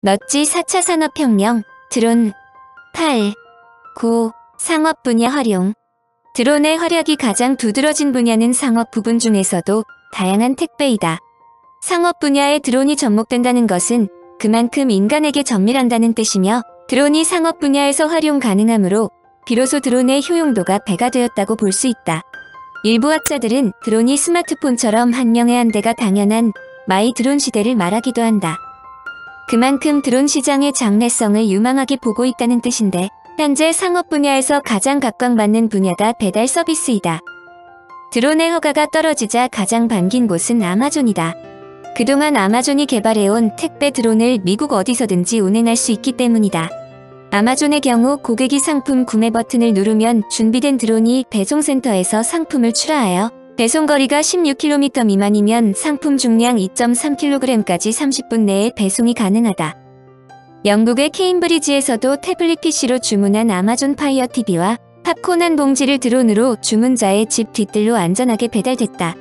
넛지 4차 산업혁명, 드론 8. 9. 상업 분야 활용. 드론의 활약이 가장 두드러진 분야는 상업 부분 중에서도 다양한 택배이다. 상업 분야에 드론이 접목된다는 것은 그만큼 인간에게 전밀한다는 뜻이며 드론이 상업 분야에서 활용 가능하므로 비로소 드론의 효용도가 배가 되었다고 볼 수 있다. 일부 학자들은 드론이 스마트폰처럼 한 명에 한 대가 당연한 마이 드론 시대를 말하기도 한다. 그만큼 드론 시장의 장래성을 유망하게 보고 있다는 뜻인데 현재 상업 분야에서 가장 각광받는 분야가 배달 서비스이다. 드론의 허가가 떨어지자 가장 반긴 곳은 아마존이다. 그동안 아마존이 개발해온 택배 드론을 미국 어디서든지 운행할 수 있기 때문이다. 아마존의 경우 고객이 상품 구매 버튼을 누르면 준비된 드론이 배송센터에서 상품을 출하하여 배송거리가 16km 미만이면 상품 중량 2.3kg까지 30분 내에 배송이 가능하다. 영국의 케임브리지에서도 태블릿 PC로 주문한 아마존 파이어 TV와 팝콘 한 봉지를 드론으로 주문자의 집 뒷뜰로 안전하게 배달됐다.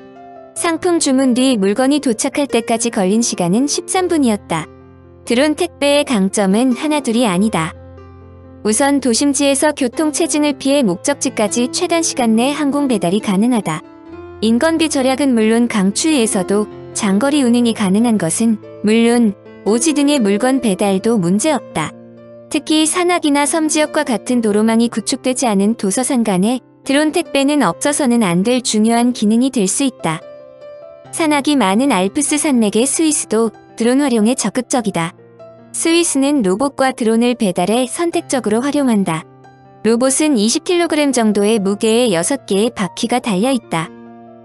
상품 주문 뒤 물건이 도착할 때까지 걸린 시간은 13분이었다. 드론 택배의 강점은 하나둘이 아니다. 우선 도심지에서 교통체증을 피해 목적지까지 최단 시간 내 항공 배달이 가능하다. 인건비 절약은 물론 강추위에서도 장거리 운행이 가능한 것은 물론 오지 등의 물건 배달도 문제없다. 특히 산악이나 섬지역과 같은 도로망이 구축되지 않은 도서산 간에 드론 택배는 없어서는 안 될 중요한 기능이 될 수 있다. 산악이 많은 알프스 산맥의 스위스도 드론 활용에 적극적이다. 스위스는 로봇과 드론을 배달에 선택적으로 활용한다. 로봇은 20kg 정도의 무게에 6개의 바퀴가 달려있다.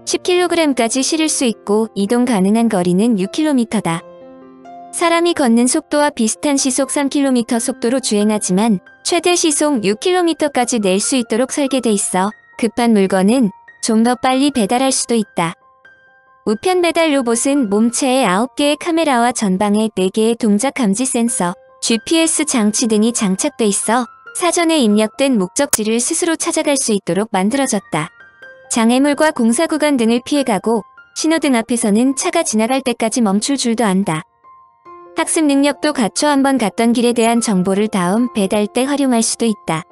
10kg까지 실을 수 있고 이동 가능한 거리는 6km다. 사람이 걷는 속도와 비슷한 시속 3km 속도로 주행하지만 최대 시속 6km까지 낼 수 있도록 설계돼 있어 급한 물건은 좀 더 빨리 배달할 수도 있다. 우편 배달 로봇은 몸체에 9개의 카메라와 전방에 4개의 동작 감지 센서, GPS 장치 등이 장착돼 있어 사전에 입력된 목적지를 스스로 찾아갈 수 있도록 만들어졌다. 장애물과 공사 구간 등을 피해가고 신호등 앞에서는 차가 지나갈 때까지 멈출 줄도 안다. 학습 능력도 갖춰 한번 갔던 길에 대한 정보를 다음 배달 때 활용할 수도 있다.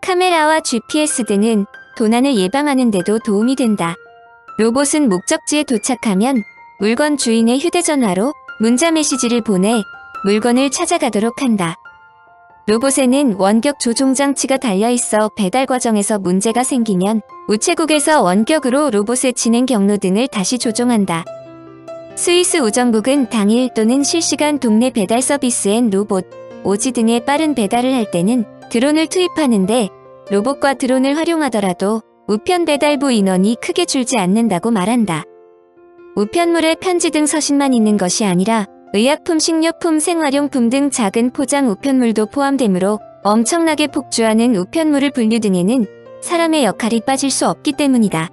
카메라와 GPS 등은 도난을 예방하는 데도 도움이 된다. 로봇은 목적지에 도착하면 물건 주인의 휴대전화로 문자 메시지를 보내 물건을 찾아가도록 한다. 로봇에는 원격 조종 장치가 달려있어 배달 과정에서 문제가 생기면 우체국에서 원격으로 로봇의 진행 경로 등을 다시 조종한다. 스위스 우정국은 당일 또는 실시간 동네 배달 서비스엔 로봇, 오지 등의 빠른 배달을 할 때는 드론을 투입하는데 로봇과 드론을 활용하더라도 우편 배달부 인원이 크게 줄지 않는다고 말한다. 우편물에 편지 등 서신만 있는 것이 아니라 의약품, 식료품, 생활용품 등 작은 포장 우편물도 포함되므로 엄청나게 폭주하는 우편물을 분류 등에는 사람의 역할이 빠질 수 없기 때문이다.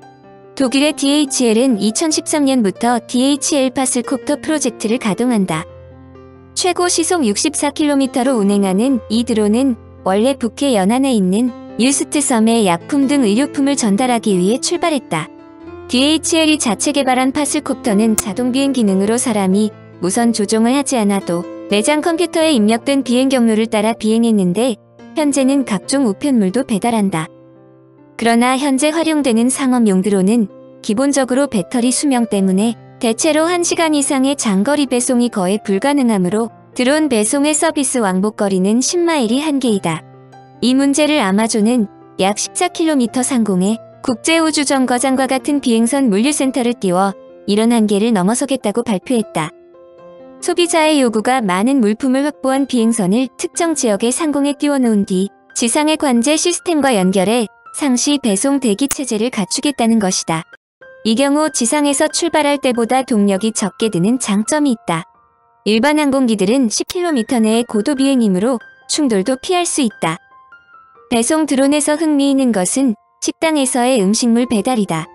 독일의 DHL은 2013년부터 DHL 파슬콥터 프로젝트를 가동한다. 최고 시속 64km로 운행하는 이 드론은 원래 북해 연안에 있는 유스트 섬에 약품 등 의료품을 전달하기 위해 출발했다. DHL이 자체 개발한 파슬콥터는 자동 비행 기능으로 사람이 무선 조종을 하지 않아도 내장 컴퓨터에 입력된 비행 경로를 따라 비행했는데 현재는 각종 우편물도 배달한다. 그러나 현재 활용되는 상업용 드론은 기본적으로 배터리 수명 때문에 대체로 1시간 이상의 장거리 배송이 거의 불가능하므로 드론 배송의 서비스 왕복거리는 10마일이 한계이다. 이 문제를 아마존은 약 14km 상공에 국제우주정거장과 같은 비행선 물류센터를 띄워 이런 한계를 넘어서겠다고 발표했다. 소비자의 요구가 많은 물품을 확보한 비행선을 특정 지역의 상공에 띄워놓은 뒤 지상의 관제 시스템과 연결해 상시 배송 대기 체제를 갖추겠다는 것이다. 이 경우 지상에서 출발할 때보다 동력이 적게 드는 장점이 있다. 일반 항공기들은 10km 내의 고도 비행이므로 충돌도 피할 수 있다. 배송 드론에서 흥미있는 것은 식당에서의 음식물 배달이다.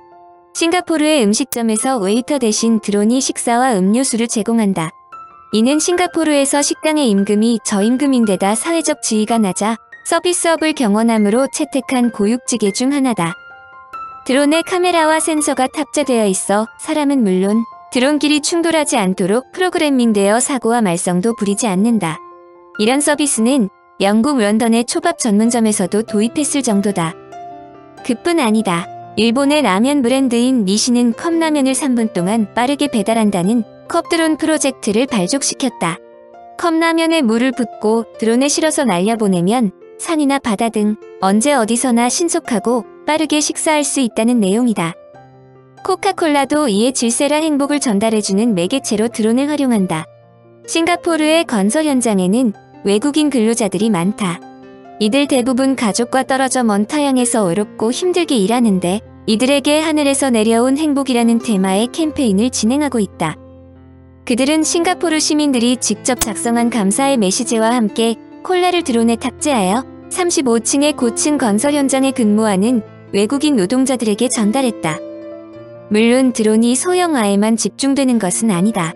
싱가포르의 음식점에서 웨이터 대신 드론이 식사와 음료수를 제공한다. 이는 싱가포르에서 식당의 임금이 저임금인데다 사회적 지위가 낮아 서비스업을 경원함으로 채택한 고육지계 중 하나다. 드론에 카메라와 센서가 탑재되어 있어 사람은 물론 드론끼리 충돌하지 않도록 프로그래밍되어 사고와 말썽도 부리지 않는다. 이런 서비스는 영국 런던의 초밥 전문점에서도 도입했을 정도다. 그뿐 아니다. 일본의 라면 브랜드인 니시는 컵라면을 3분 동안 빠르게 배달한다는 컵드론 프로젝트를 발족시켰다. 컵라면에 물을 붓고 드론에 실어서 날려보내면 산이나 바다 등 언제 어디서나 신속하고 빠르게 식사할 수 있다는 내용이다. 코카콜라도 이에 질세라 행복을 전달해주는 매개체로 드론을 활용한다. 싱가포르의 건설 현장에는 외국인 근로자들이 많다. 이들 대부분 가족과 떨어져 먼 타양에서 외롭고 힘들게 일하는데 이들에게 하늘에서 내려온 행복이라는 테마의 캠페인을 진행하고 있다. 그들은 싱가포르 시민들이 직접 작성한 감사의 메시지와 함께 콜라를 드론에 탑재하여 35층의 고층 건설 현장에 근무하는 외국인 노동자들에게 전달했다. 물론 드론이 소형화에만 집중되는 것은 아니다.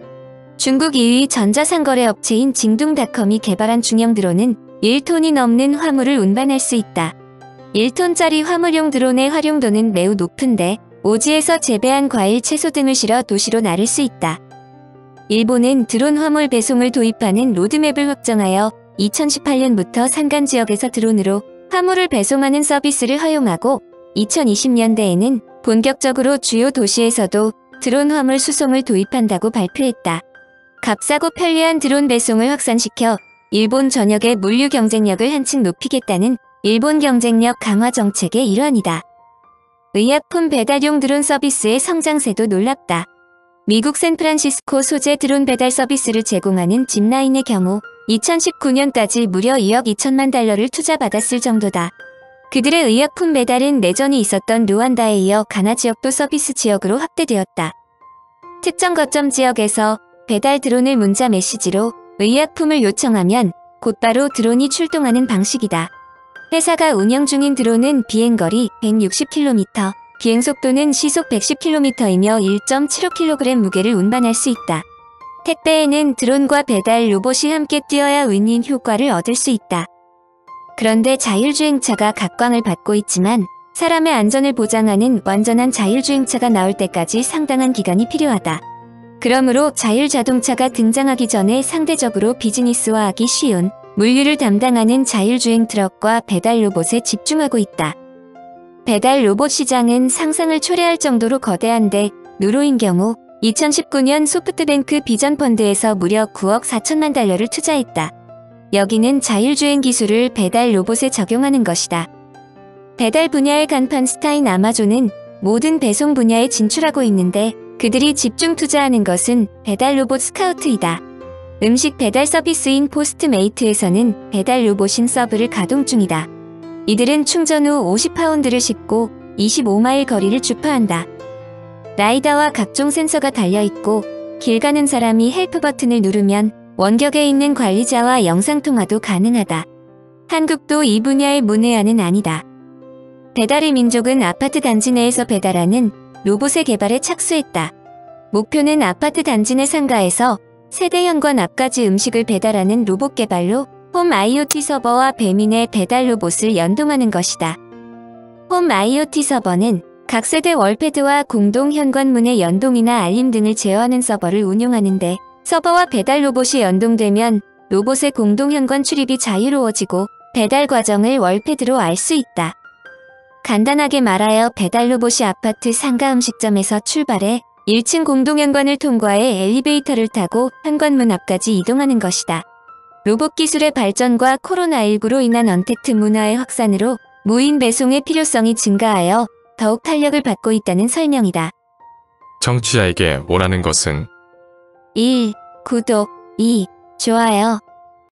중국 2위 전자상거래 업체인 징둥닷컴이 개발한 중형 드론은 1톤이 넘는 화물을 운반할 수 있다. 1톤짜리 화물용 드론의 활용도는 매우 높은데 오지에서 재배한 과일, 채소 등을 실어 도시로 나를 수 있다. 일본은 드론 화물 배송을 도입하는 로드맵을 확정하여 2018년부터 산간 지역에서 드론으로 화물을 배송하는 서비스를 허용하고 2020년대에는 본격적으로 주요 도시에서도 드론 화물 수송을 도입한다고 발표했다. 값싸고 편리한 드론 배송을 확산시켜 일본 전역의 물류 경쟁력을 한층 높이겠다는 일본 경쟁력 강화 정책의 일환이다. 의약품 배달용 드론 서비스의 성장세도 놀랍다. 미국 샌프란시스코 소재 드론 배달 서비스를 제공하는 짚라인의 경우 2019년까지 무려 2억 2천만 달러를 투자받았을 정도다. 그들의 의약품 배달은 내전이 있었던 루안다에 이어 가나 지역도 서비스 지역으로 확대되었다. 특정 거점 지역에서 배달 드론을 문자 메시지로 의약품을 요청하면 곧바로 드론이 출동하는 방식이다. 회사가 운영 중인 드론은 비행거리 160km, 비행속도는 시속 110km이며 1.75kg 무게를 운반할 수 있다. 택배에는 드론과 배달 로봇이 함께 뛰어야 윈윈 효과를 얻을 수 있다. 그런데 자율주행차가 각광을 받고 있지만 사람의 안전을 보장하는 완전한 자율주행차가 나올 때까지 상당한 기간이 필요하다. 그러므로 자율자동차가 등장하기 전에 상대적으로 비즈니스화하기 쉬운 물류를 담당하는 자율주행 트럭과 배달 로봇에 집중하고 있다. 배달 로봇 시장은 상상을 초래할 정도로 거대한데 누로인 경우 2019년 소프트뱅크 비전펀드에서 무려 9억 4천만 달러를 투자했다. 여기는 자율주행 기술을 배달 로봇에 적용하는 것이다. 배달 분야의 간판 스타인 아마존은 모든 배송 분야에 진출하고 있는데 그들이 집중 투자하는 것은 배달 로봇 스카우트이다. 음식 배달 서비스인 포스트메이트에서는 배달 로봇인 서브를 가동 중이다. 이들은 충전 후 50파운드를 싣고 25마일 거리를 주파한다. 라이다와 각종 센서가 달려있고 길 가는 사람이 헬프 버튼을 누르면 원격에 있는 관리자와 영상통화도 가능하다. 한국도 이 분야의 문외한은 아니다. 배달의 민족은 아파트 단지 내에서 배달하는 로봇의 개발에 착수했다. 목표는 아파트 단지 내 상가에서 세대 현관 앞까지 음식을 배달하는 로봇 개발로 홈 IoT 서버와 배민의 배달 로봇을 연동하는 것이다. 홈 IoT 서버는 각 세대 월패드와 공동 현관문의 연동이나 알림 등을 제어하는 서버를 운용하는데 서버와 배달 로봇이 연동되면 로봇의 공동 현관 출입이 자유로워지고 배달 과정을 월패드로 알 수 있다. 간단하게 말하여 배달 로봇이 아파트 상가 음식점에서 출발해 1층 공동 현관을 통과해 엘리베이터를 타고 현관문 앞까지 이동하는 것이다. 로봇 기술의 발전과 코로나19로 인한 언택트 문화의 확산으로 무인 배송의 필요성이 증가하여 더욱 탄력을 받고 있다는 설명이다. 청취자에게 원하는 것은 1. 구독 2. 좋아요